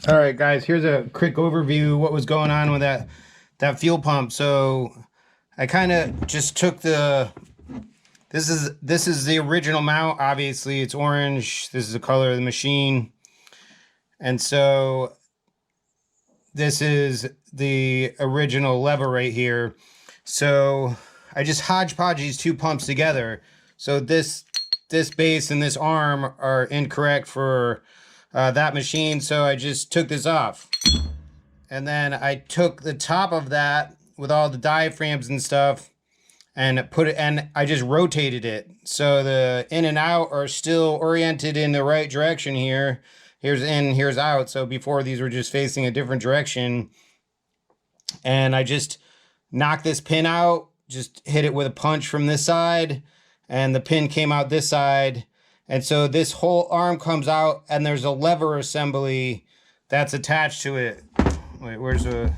All right, guys, here's a quick overview what was going on with that fuel pump. So I kind of just took this is the original mount. Obviously, it's orange. This is the color of the machine. And so this is the original lever right here. So I just hodgepodge these two pumps together. So this base and this arm are incorrect for that machine, so I just took this off. And then I took the top of that with all the diaphragms and stuff and put it, and I just rotated it. So the in and out are still oriented in the right direction here. Here's in, here's out. So before these were just facing a different direction. And I just knocked this pin out, just hit it with a punch from this side, and the pin came out this side. And so this whole arm comes out, and there's a lever assembly that's attached to it. Wait, where's the...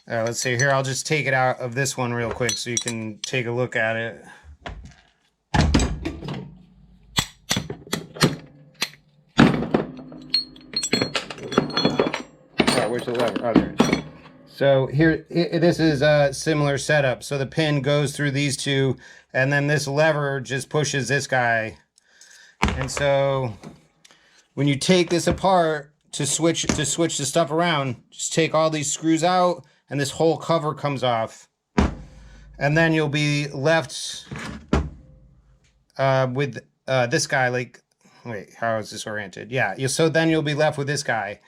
let's see here. I'll just take it out of this one real quick so you can take a look at it. Oh, where's the lever? Oh, there it is. So here, this is a similar setup. So the pin goes through these two, and then this lever just pushes this guy. And so when you take this apart to switch the stuff around, just take all these screws out, and this whole cover comes off. And then you'll be left with this guy. Like, wait, how is this oriented? Yeah, so then you'll be left with this guy.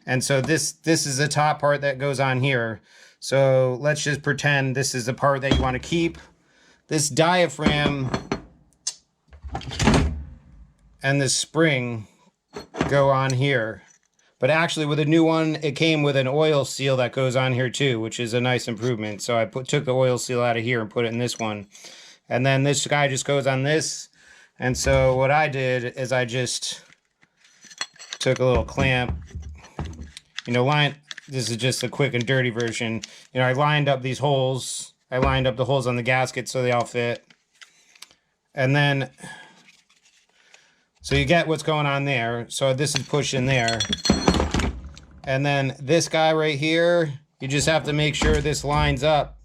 And so this is the top part that goes on here. So let's just pretend this is the part that you want to keep. This diaphragm and this spring go on here. But actually with a new one, it came with an oil seal that goes on here too, which is a nice improvement. So I took the oil seal out of here and put it in this one. And then this guy just goes on this. And so what I did is I just took a little clamp. You know, this is just a quick and dirty version. You know, I lined up these holes. I lined up the holes on the gasket so they all fit. And then, so you get what's going on there. So this is pushed in there. And then this guy right here, you just have to make sure this lines up.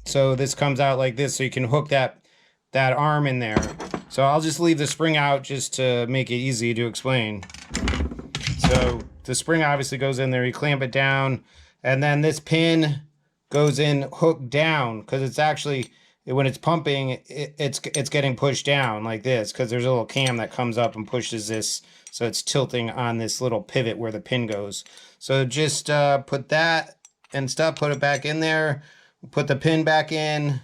So this comes out like this so you can hook that arm in there. So I'll just leave the spring out just to make it easy to explain. So the spring obviously goes in there, you clamp it down, and then this pin goes in hooked down because it's actually, when it's pumping, it's getting pushed down like this because there's a little cam that comes up and pushes this, so it's tilting on this little pivot where the pin goes. So just put that and stuff, put it back in there, put the pin back in,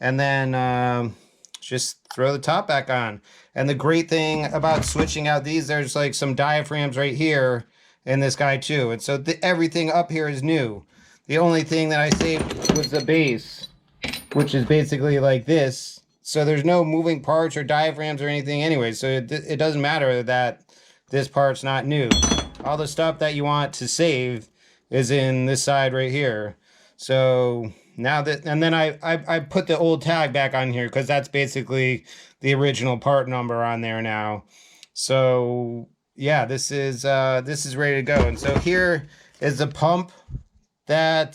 and then just throw the top back on. And the great thing about switching out these, there's like some diaphragms right here in this guy too. And so everything up here is new. The only thing that I saved was the base, which is basically like this. So there's no moving parts or diaphragms or anything anyway. So it doesn't matter that this part's not new. All the stuff that you want to save is in this side right here. So now that, and then I put the old tag back on here because that's basically the original part number on there now. So yeah, this is ready to go. And so here is the pump that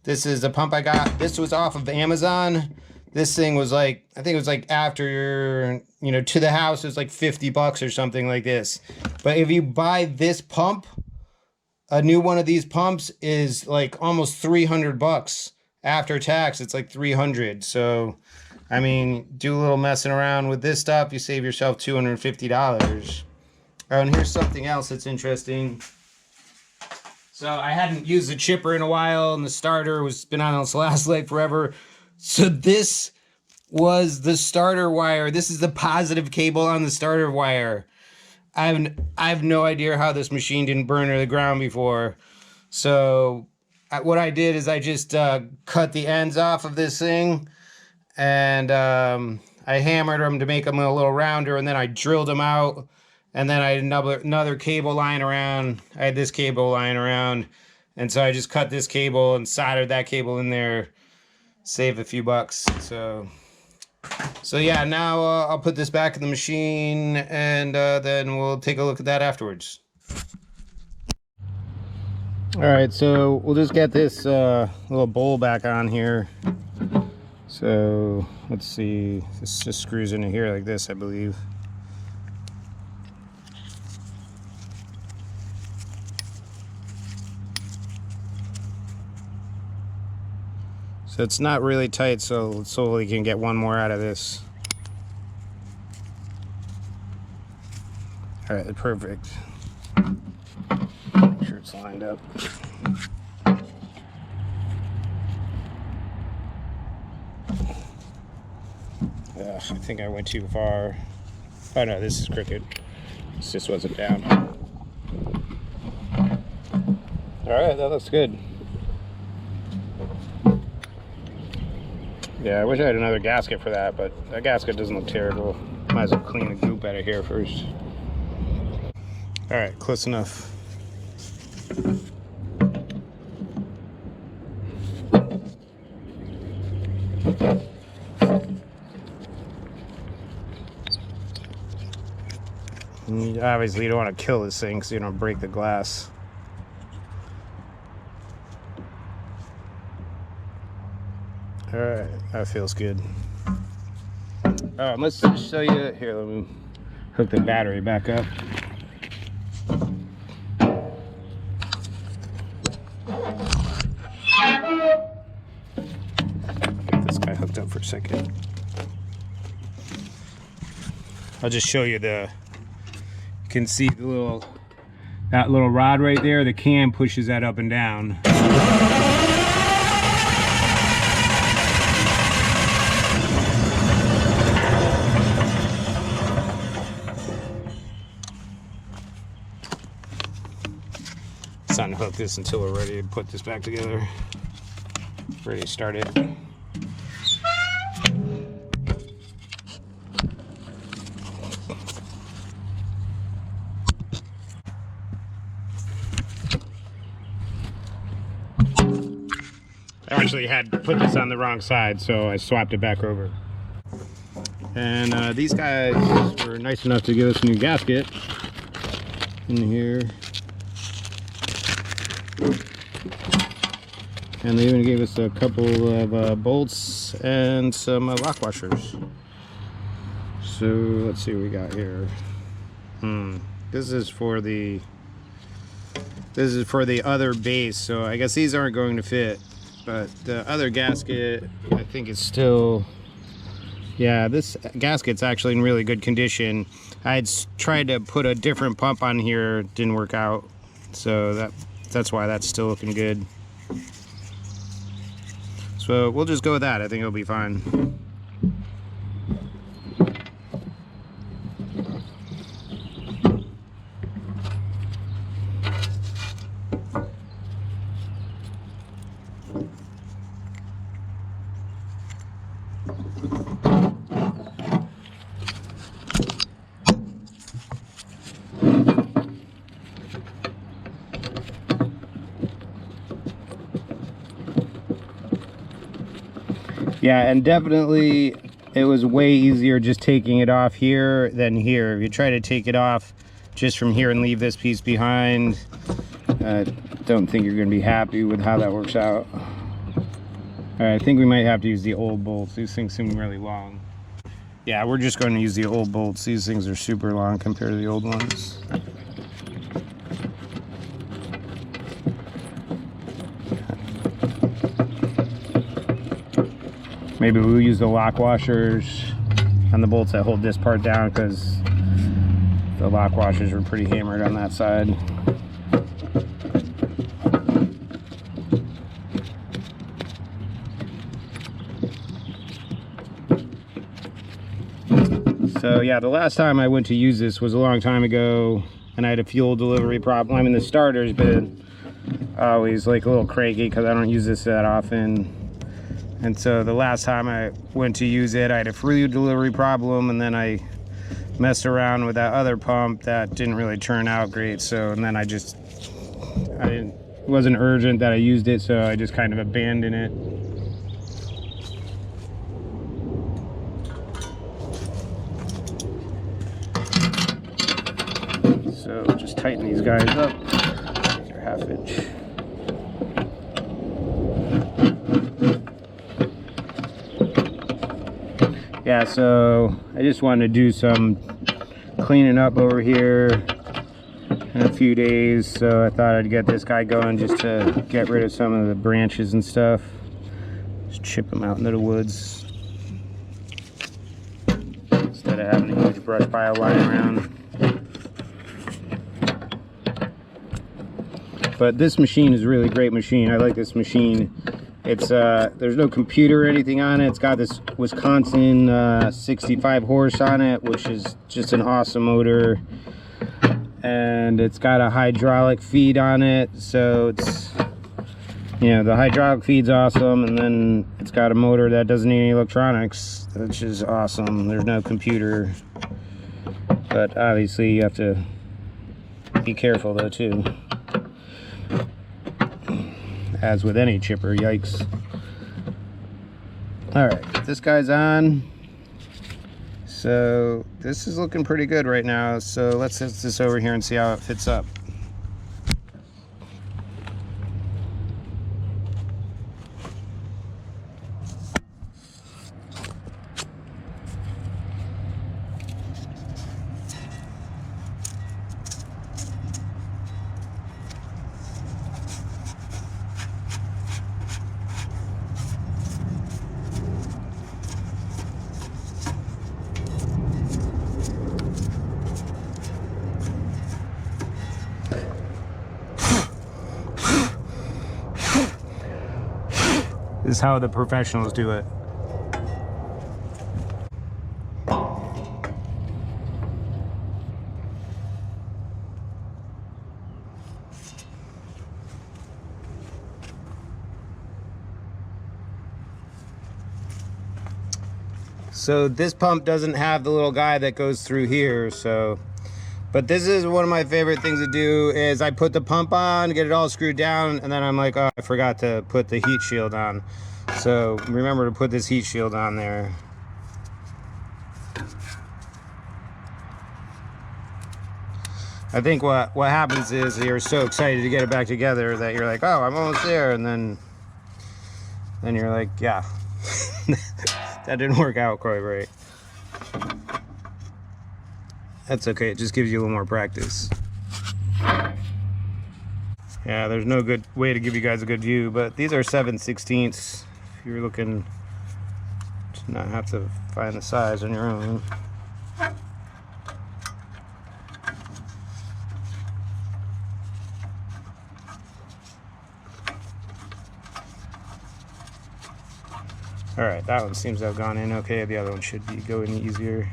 this is the pump I got. This was off of Amazon. This thing was like, I think it was like after, you know, to the house, it was like 50 bucks or something like this. But if you buy this pump, a new one of these pumps is like almost 300 bucks after tax. It's like 300. So, I mean, do a little messing around with this stuff, you save yourself $250. Oh, and here's something else that's interesting. So I hadn't used the chipper in a while, and the starter was been on its last leg forever. So this was the starter wire. This is the positive cable on the starter wire. I have no idea how this machine didn't burn to the ground before. So what I did is I just cut the ends off of this thing, and I hammered them to make them a little rounder, and then I drilled them out, and then I had another cable lying around. I had this cable lying around, and so I just cut this cable and soldered that cable in there, save a few bucks. So yeah, now I'll put this back in the machine, and then we'll take a look at that afterwards. All right, so we'll just get this little bowl back on here. So let's see, this just screws into here like this, I believe. So it's not really tight, so we can get one more out of this. All right, perfect. Make sure it's lined up. I think I went too far. Oh no, this is crooked. This just wasn't down. All right, that looks good. Yeah, I wish I had another gasket for that, but that gasket doesn't look terrible. Might as well clean the goop out of here first. All right, close enough. Obviously, you don't want to kill this thing so you don't break the glass. All right, that feels good. Let's just show you here. Let me hook the battery back up. Get this guy hooked up for a second. I'll just show you the. You can see the that little rod right there. The cam pushes that up and down. Let's unhook this until we're ready to put this back together. Ready to start it. I actually had put this on the wrong side, so I swapped it back over. And these guys were nice enough to give us a new gasket in here. And they even gave us a couple of bolts and some lock washers. So let's see what we got here. This is for the other base, so I guess these aren't going to fit. But the other gasket, I think is still, yeah, this gasket's actually in really good condition. I had tried to put a different pump on here, didn't work out. So that's why that's still looking good. So we'll just go with that. I think it'll be fine. Yeah, and definitely it was way easier just taking it off here than here. If you try to take it off just from here and leave this piece behind, I don't think you're going to be happy with how that works out. All right, I think we might have to use the old bolts. These things seem really long. Yeah, we're just going to use the old bolts. These things are super long compared to the old ones. Maybe we'll use the lock washers on the bolts that hold this part down, because the lock washers were pretty hammered on that side. So yeah, the last time I went to use this was a long time ago, and I had a fuel delivery problem. I mean, the starter's been always like a little cranky because I don't use this that often. And so the last time I went to use it, I had a fuel delivery problem, and then I messed around with that other pump that didn't really turn out great. So, and then it wasn't urgent that I used it, so I just kind of abandoned it. So just tighten these guys up. These are 1/2 inch. Yeah, so I just wanted to do some cleaning up over here in a few days, so I thought I'd get this guy going just to get rid of some of the branches and stuff. Just chip them out into the woods instead of having a huge brush pile lying around. But this machine is a really great machine. I like this machine. It's there's no computer or anything on it. It's got this Wisconsin 65 horse on it, which is just an awesome motor. And it's got a hydraulic feed on it, so it's, you know, the hydraulic feed's awesome, and then it's got a motor that doesn't need any electronics, which is awesome. There's no computer, but obviously you have to be careful though too, as with any chipper. Yikes. All right, this guy's on. So this is looking pretty good right now, so let's set this over here and see how it fits up. This is how the professionals do it. So this pump doesn't have the little guy that goes through here, so, but this is one of my favorite things to do is I put the pump on, get it all screwed down, and then I'm like, oh, I forgot to put the heat shield on. So remember to put this heat shield on there. I think what happens is you're so excited to get it back together that you're like, oh, I'm almost there, and then you're like, yeah, that didn't work out quite right. That's okay, it just gives you a little more practice. Yeah, there's no good way to give you guys a good view, but these are 7/16. If you're looking to not have to find the size on your own. All right, that one seems to have gone in okay. The other one should be going easier.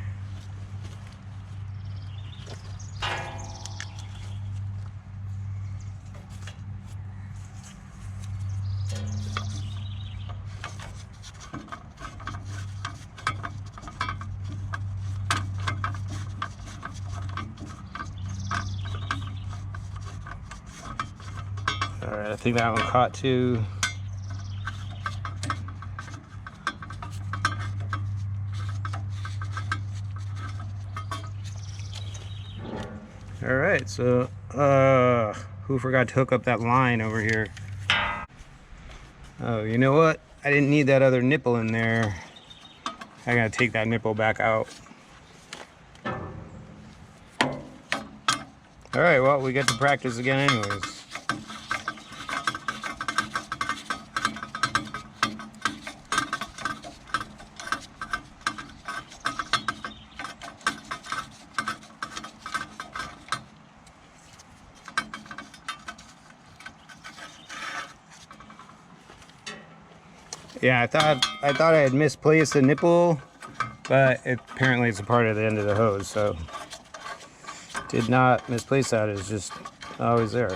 All right, I think that one caught too. All right, so who forgot to hook up that line over here? Oh, you know what? I didn't need that other nipple in there. I gotta take that nipple back out. All right, well, we get to practice again anyways. Yeah, I thought I had misplaced the nipple, but apparently it's a part of the end of the hose, so did not misplace that. It's just always there.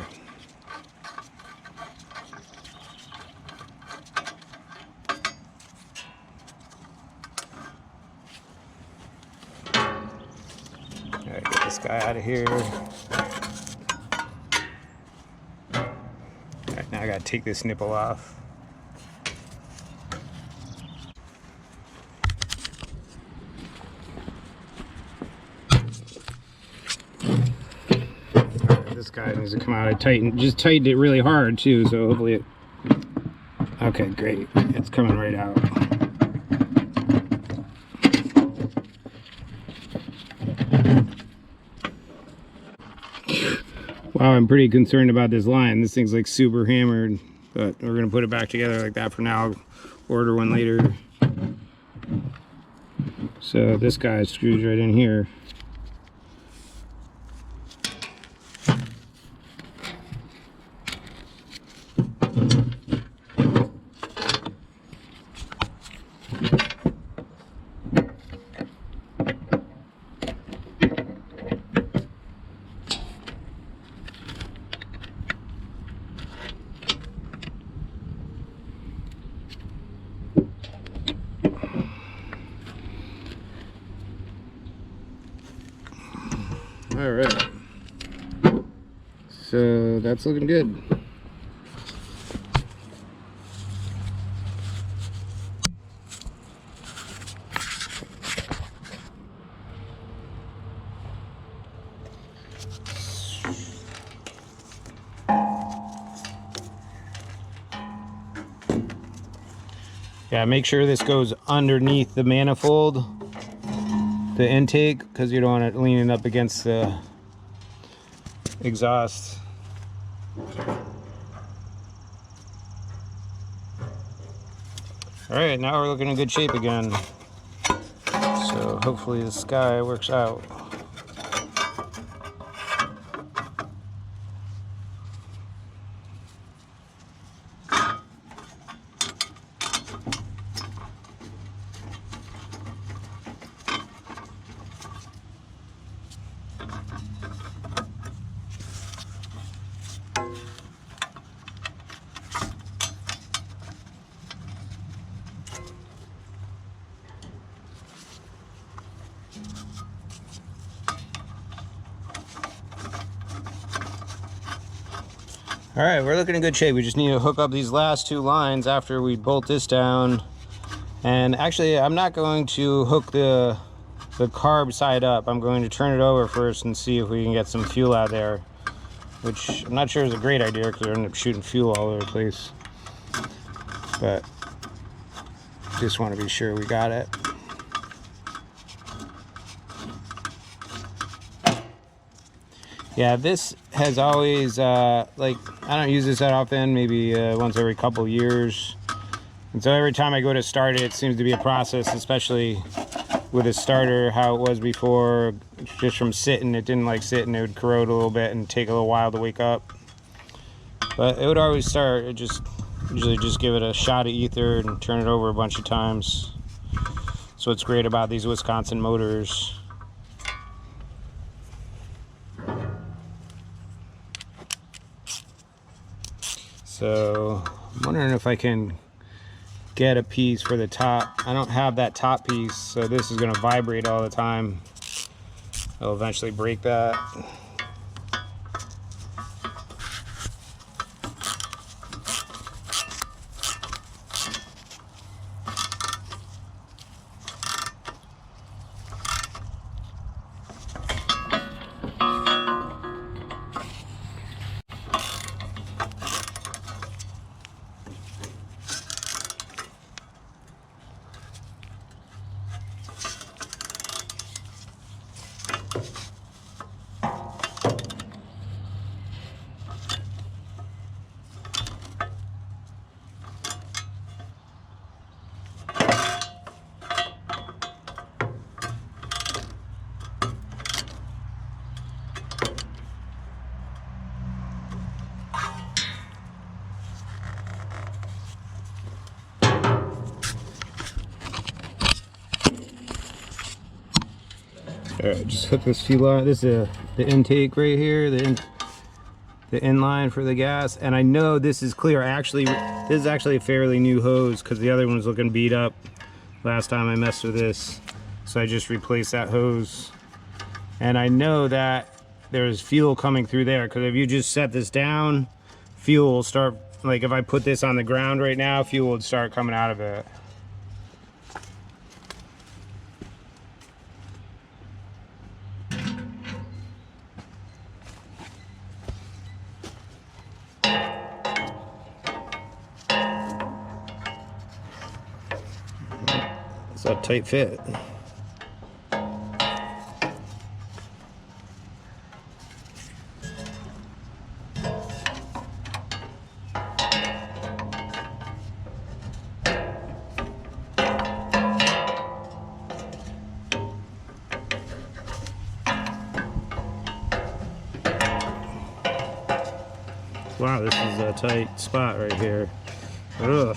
All right, get this guy out of here. All right, now I gotta take this nipple off. This guy needs to come out. I just tightened it really hard too, so hopefully it, okay, great, it's coming right out. Wow, I'm pretty concerned about this line. This thing's like super hammered, but we're gonna put it back together like that for now. I'll order one later. So this guy screws right in here. All right, so that's looking good. Yeah, make sure this goes underneath the manifold, the intake, because you don't want it leaning up against the exhaust. All right, now we're looking in good shape again. So hopefully this guy works out. All right, we're looking in good shape. We just need to hook up these last two lines after we bolt this down. And actually, I'm not going to hook the carb side up. I'm going to turn it over first and see if we can get some fuel out there, which I'm not sure is a great idea because we're going to end up shooting fuel all over the place. But just want to be sure we got it. Yeah, this has always, like, I don't use this that often, maybe once every couple years. And so every time I go to start it, it seems to be a process, especially with a starter, how it was before, just from sitting. It didn't like sit and it would corrode a little bit and take a little while to wake up. But it would always start. It just usually just give it a shot of ether and turn it over a bunch of times. That's what's great about these Wisconsin motors. So I'm wondering if I can get a piece for the top. I don't have that top piece, so this is going to vibrate all the time. I'll eventually break that. All right, just hook this fuel on. This is the intake right here, the inline for the gas. And I know this is clear. This is actually a fairly new hose because the other one was looking beat up last time I messed with this. So I just replaced that hose. And I know that there's fuel coming through there because if you just set this down, fuel will start, like if I put this on the ground right now, fuel would start coming out of it. It's a tight fit. Wow, this is a tight spot right here. Ugh.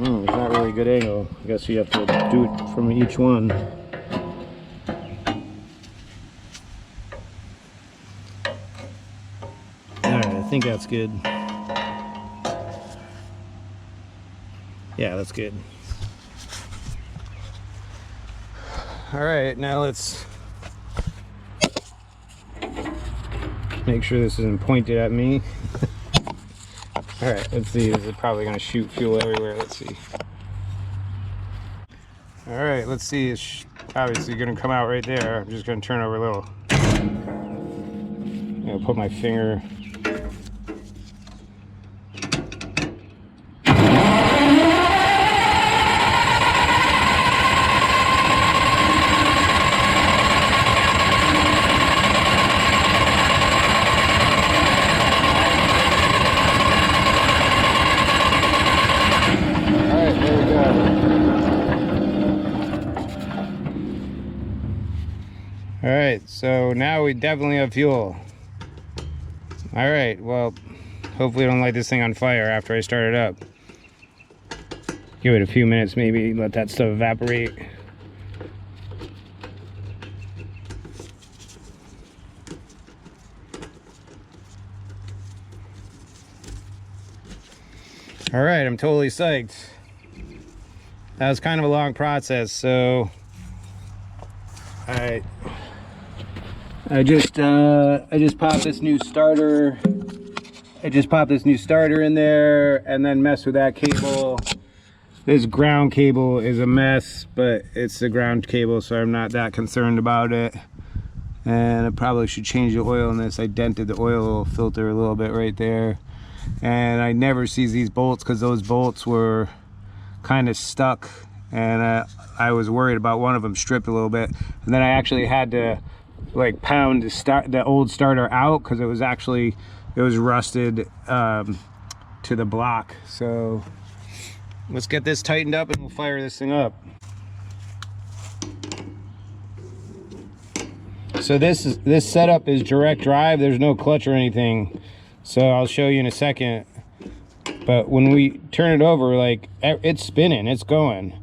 It's not really a good angle. I guess you have to do it from each one. Alright, I think that's good. Yeah, that's good. Alright, now let's make sure this isn't pointed at me. Alright, let's see. This is probably going to shoot fuel everywhere. Let's see. Alright, let's see. It's obviously going to come out right there. I'm just going to turn over a little. I'm going to put my finger. Alright, so now we definitely have fuel. Alright, well, hopefully I don't light this thing on fire after I start it up. Give it a few minutes maybe, let that stuff evaporate. Alright, I'm totally psyched. That was kind of a long process, so I just popped this new starter. I just popped this new starter in there and then messed with that cable. This ground cable is a mess, but it's the ground cable, so I'm not that concerned about it. And I probably should change the oil in this. I dented the oil filter a little bit right there. And I never seize these bolts because those bolts were kind of stuck, and I was worried about one of them stripped a little bit. And then I actually had to like pound the old starter out because it was rusted to the block. So let's get this tightened up and we'll fire this thing up. So this setup is direct drive. There's no clutch or anything, so I'll show you in a second. But when we turn it over, like, it's spinning, it's going.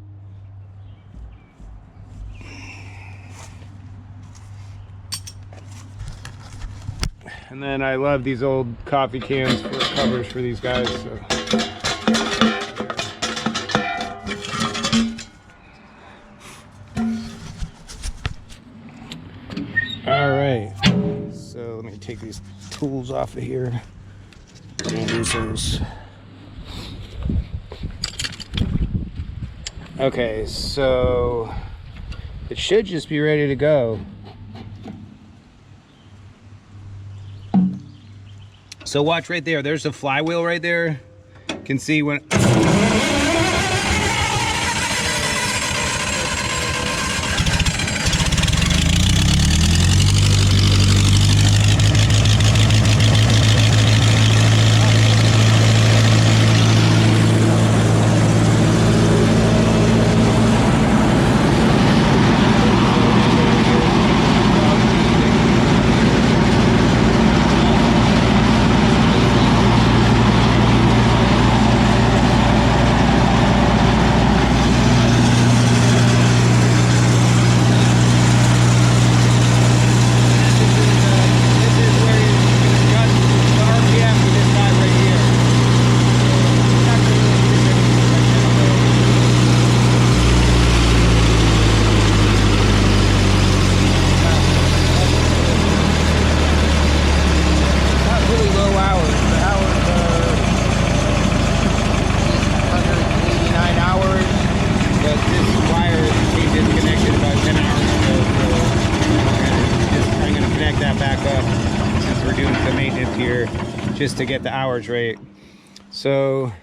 And then I love these old coffee cans for covers for these guys. So. All right, so let me take these tools off of here. And use those. Okay, so it should just be ready to go. So watch right there. There's a flywheel right there. You can see when... just to get the hours right. So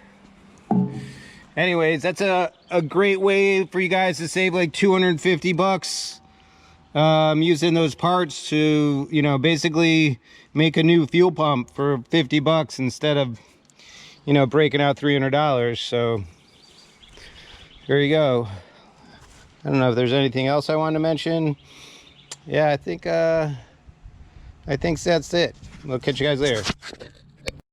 anyways, that's a great way for you guys to save like 250 bucks using those parts to, you know, basically make a new fuel pump for 50 bucks instead of, you know, breaking out $300. So Here you go. I don't know if there's anything else I wanted to mention. Yeah, I think that's it. We'll catch you guys later.